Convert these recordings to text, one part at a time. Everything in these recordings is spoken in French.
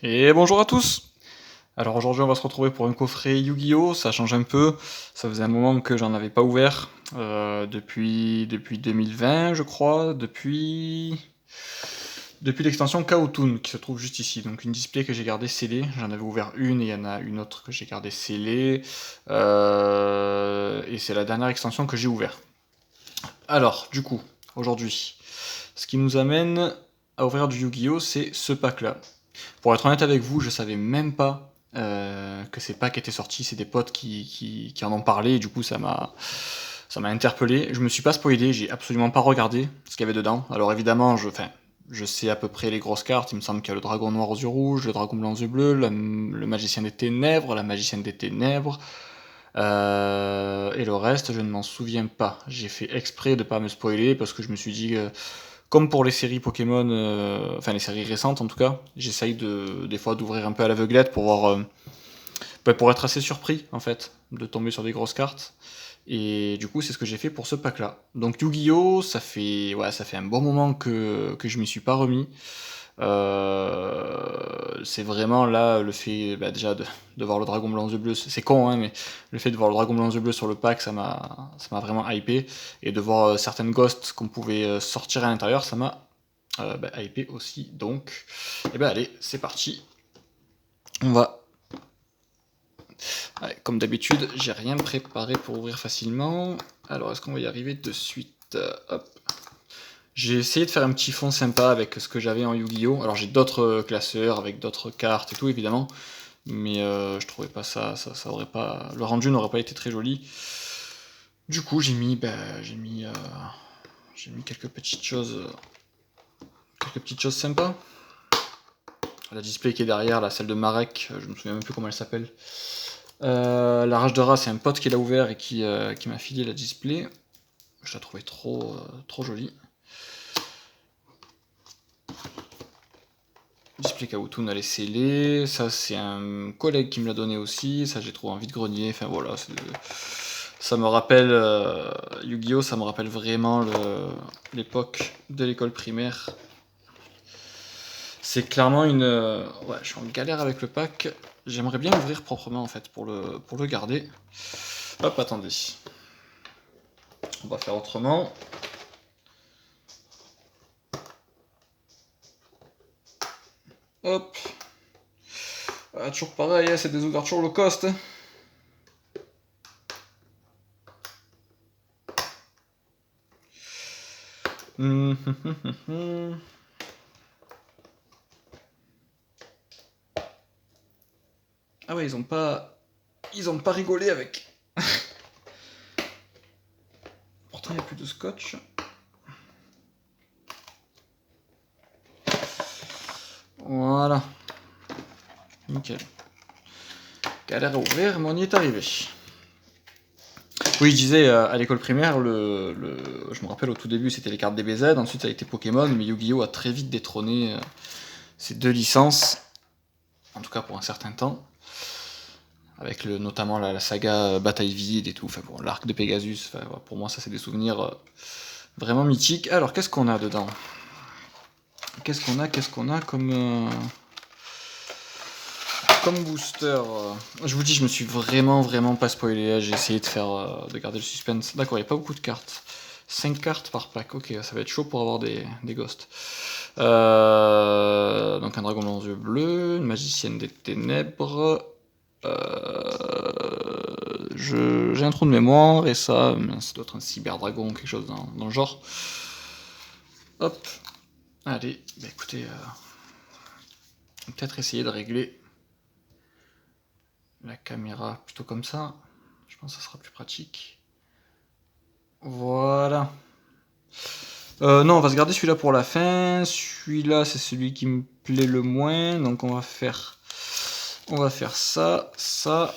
Et bonjour à tous. Alors aujourd'hui on va se retrouver pour un coffret Yu-Gi-Oh! Ça change un peu, ça faisait un moment que j'en avais pas ouvert, depuis 2020 je crois, depuis l'extension Kaotoon qui se trouve juste ici, donc une display que j'ai gardée scellée, j'en avais ouvert une et il y en a une autre que j'ai gardée scellée, et c'est la dernière extension que j'ai ouverte. Alors du coup, aujourd'hui, ce qui nous amène à ouvrir du Yu-Gi-Oh! C'est ce pack là. Pour être honnête avec vous, je savais même pas que ces packs étaient sortis. C'est des potes qui en ont parlé et du coup ça m'a interpellé. Je me suis pas spoilé, j'ai absolument pas regardé ce qu'il y avait dedans. Alors évidemment, je sais à peu près les grosses cartes. Il me semble qu'il y a le dragon noir aux yeux rouges, le dragon blanc aux yeux bleus, le magicien des ténèbres, la magicienne des ténèbres. Et le reste, je ne m'en souviens pas. J'ai fait exprès de pas me spoiler parce que je me suis dit, comme pour les séries Pokémon, enfin les séries récentes en tout cas, j'essaye des fois d'ouvrir un peu à l'aveuglette pour voir, pour être assez surpris en fait, de tomber sur des grosses cartes. Et du coup, c'est ce que j'ai fait pour ce pack-là. Donc Yu-Gi-Oh, ça fait un bon moment que je m'y suis pas remis. C'est vraiment là le fait, déjà de voir le dragon blanc aux yeux bleus, c'est con hein, mais le fait de voir le dragon blanc aux yeux bleus sur le pack, ça m'a vraiment hypé, et de voir certaines ghosts qu'on pouvait sortir à l'intérieur, ça m'a hypé aussi. Donc, et allez, c'est parti. On va, allez, comme d'habitude, j'ai rien préparé pour ouvrir facilement. Alors, est-ce qu'on va y arriver de suite? Hop. J'ai essayé de faire un petit fond sympa avec ce que j'avais en Yu-Gi-Oh! Alors j'ai d'autres classeurs avec d'autres cartes et tout évidemment, mais je trouvais pas ça aurait pas, le rendu n'aurait pas été très joli. Du coup j'ai mis quelques petites choses sympas. La display qui est derrière, celle de Marek, je me souviens même plus comment elle s'appelle. La rage de rat, c'est un pote qui l'a ouvert et qui m'a filé la display. Je la trouvais trop jolie. Display Kaotoon, elle est scellée. Ça, c'est un collègue qui me l'a donné aussi. Ça, j'ai trouvé en vide-grenier. Enfin voilà, ça me rappelle Yu-Gi-Oh! Ça me rappelle vraiment l'époque de l'école primaire. C'est clairement une. Ouais, je suis en galère avec le pack. J'aimerais bien l'ouvrir proprement en fait pour le garder. Hop, attendez. On va faire autrement. Hop. Ah, toujours pareil, hein, c'est des ouvertures low cost. Ah ouais, ils ont pas rigolé avec. Pourtant, il n'y a plus de scotch. Voilà. Nickel. Galère à ouvrir, mais on y est arrivé. Oui, je disais, à l'école primaire, je me rappelle au tout début c'était les cartes DBZ, ensuite ça a été Pokémon, mais Yu-Gi-Oh! A très vite détrôné ces deux licences, en tout cas pour un certain temps, avec notamment la saga Bataille Vide et tout, enfin bon, l'arc de Pegasus, enfin, voilà, pour moi ça c'est des souvenirs vraiment mythiques. Alors qu'est-ce qu'on a dedans? Qu'est-ce qu'on a comme booster? Je vous dis, je me suis vraiment pas spoilé, j'ai essayé de garder le suspense. D'accord, il n'y a pas beaucoup de cartes. 5 cartes par pack, ok, ça va être chaud pour avoir des ghosts. Donc un dragon blanc aux yeux bleus, une magicienne des ténèbres. J'ai un trou de mémoire, et ça doit être un cyberdragon ou quelque chose dans le genre. Hop, allez, écoutez, on va peut-être essayer de régler la caméra plutôt comme ça. Je pense que ça sera plus pratique. Voilà. Non, on va se garder celui-là pour la fin. Celui-là, c'est celui qui me plaît le moins. Donc on va faire ça, ça,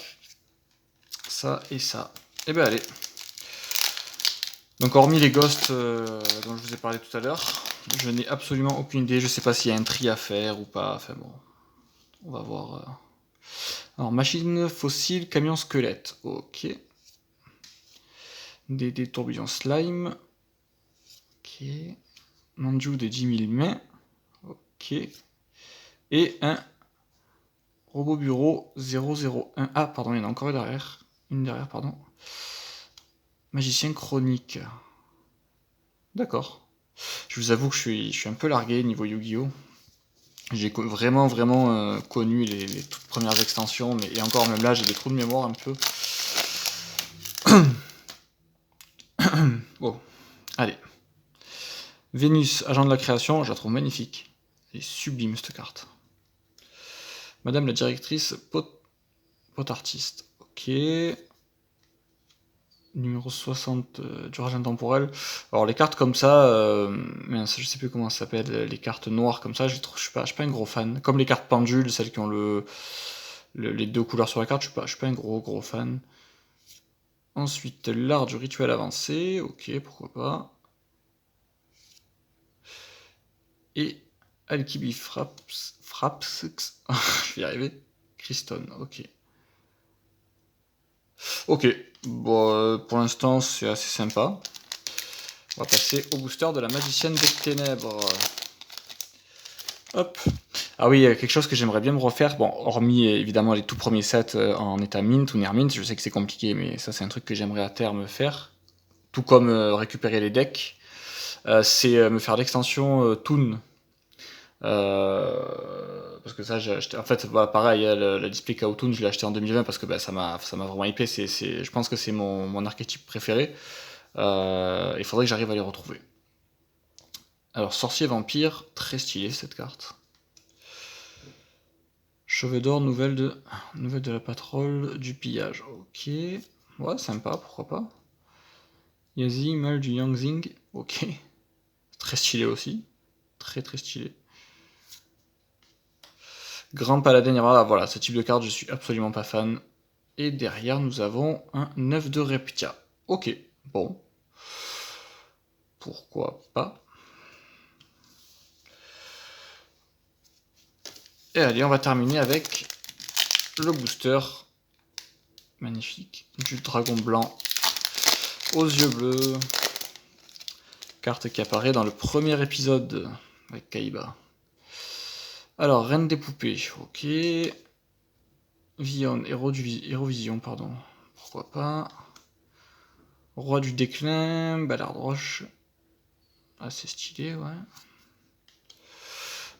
ça et ça. Et allez. Donc hormis les ghosts dont je vous ai parlé tout à l'heure, je n'ai absolument aucune idée. Je sais pas s'il y a un tri à faire ou pas. Enfin bon, on va voir. Alors machine fossile, camion squelette. Ok. Des tourbillons slime. Ok. Manju de 10 000 mains. Ok. Et un Robot bureau 001. Ah, pardon, il y en a encore une derrière. Une derrière, pardon. Magicien chronique. D'accord. Je vous avoue que je suis un peu largué niveau Yu-Gi-Oh! J'ai vraiment connu les toutes premières extensions, mais et encore même là j'ai des trous de mémoire un peu. Bon, allez. Vénus, agent de la création, je la trouve magnifique. Elle est sublime cette carte. Madame la directrice, pot artiste. Ok. Numéro 60 du rage intemporel. Alors les cartes comme ça, je sais plus comment ça s'appelle, les cartes noires comme ça, je suis pas un gros fan. Comme les cartes pendules, celles qui ont les deux couleurs sur la carte, je suis pas un gros fan. Ensuite, l'art du rituel avancé, ok, pourquoi pas. Et Alchemy Fraps, je vais y arriver. Kriston, ok. Ok, bon, pour l'instant c'est assez sympa. On va passer au booster de la magicienne des ténèbres. Hop. Ah oui, il y a quelque chose que j'aimerais bien me refaire. Bon, hormis évidemment les tout premiers sets en état mint ou near mint, je sais que c'est compliqué, mais ça c'est un truc que j'aimerais à terme faire. Tout comme récupérer les decks. C'est me faire l'extension Toon. Parce que ça, j'ai acheté. En fait, bah, pareil, la display KO Toon, je l'ai acheté en 2020 parce que bah, ça m'a vraiment hypé. Je pense que c'est mon archétype préféré. Il faudrait que j'arrive à les retrouver. Alors, sorcier vampire, très stylé cette carte. Cheveux d'or, nouvelle de la patrouille du pillage. Ok. Ouais, sympa, pourquoi pas. Yazi, mal du Yangzing. Ok. Très stylé aussi. Très stylé. Grand paladin Ira, voilà, ce type de carte, je suis absolument pas fan. Et derrière, nous avons un 9 de Reptia. Ok, bon. Pourquoi pas. Et allez, on va terminer avec le booster. Magnifique. Du dragon blanc aux yeux bleus. Carte qui apparaît dans le premier épisode avec Kaiba. Alors, Reine des poupées, ok. Vion, Hérovision, pardon. Pourquoi pas. Roi du déclin, Ballard Roche. Assez stylé, ouais.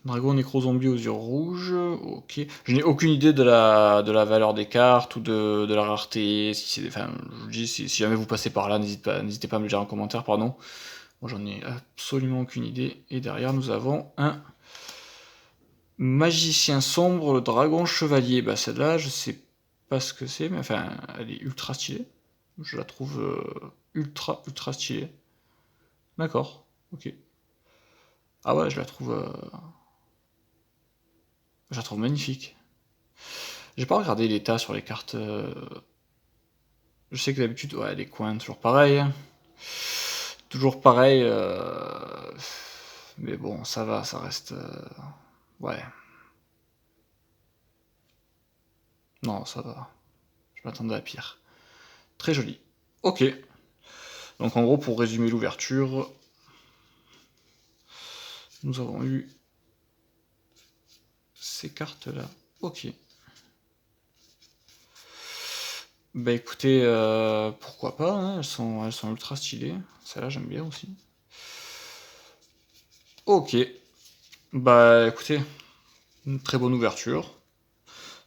Dragon nécro-zombie aux yeux rouges, ok. Je n'ai aucune idée de la valeur des cartes ou de la rareté. Si c'est, enfin, je vous dis, si jamais vous passez par là, n'hésitez pas à me le dire en commentaire, pardon. Moi, j'en ai absolument aucune idée. Et derrière, nous avons un magicien sombre, le dragon chevalier. Bah, celle-là, je sais pas ce que c'est, mais enfin, elle est ultra stylée. Je la trouve ultra stylée. D'accord, ok. Ah ouais, je la trouve magnifique. J'ai pas regardé l'état sur les cartes. Je sais que d'habitude, ouais, les coins, toujours pareil. Hein. Toujours pareil. Mais bon, ça va, ça reste. Ouais. Non, ça va. Je m'attendais à pire. Très joli. Ok. Donc en gros, pour résumer l'ouverture, nous avons eu ces cartes-là. Ok. Bah écoutez, pourquoi pas, hein, elles sont ultra stylées. Celle-là, j'aime bien aussi. Ok. Bah écoutez, une très bonne ouverture.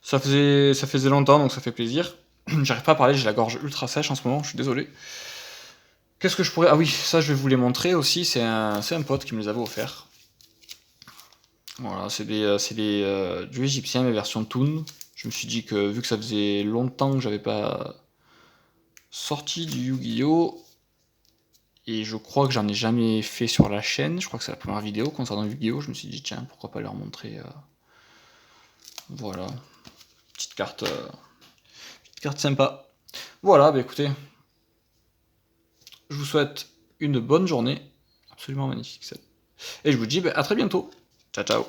Ça faisait longtemps, donc ça fait plaisir. J'arrive pas à parler, j'ai la gorge ultra sèche en ce moment, je suis désolé. Qu'est-ce que je pourrais... Ah oui, ça je vais vous les montrer aussi, c'est un pote qui me les avait offert. Voilà, c'est du égyptien, mais version Toon. Je me suis dit que vu que ça faisait longtemps que j'avais pas sorti du Yu-Gi-Oh! Et je crois que j'en ai jamais fait sur la chaîne, je crois que c'est la première vidéo concernant Yu-Gi-Oh! Je me suis dit tiens, pourquoi pas leur montrer... Voilà, petite carte sympa. Voilà, bah écoutez, je vous souhaite une bonne journée, absolument magnifique. Et je vous dis à très bientôt. Ciao, ciao.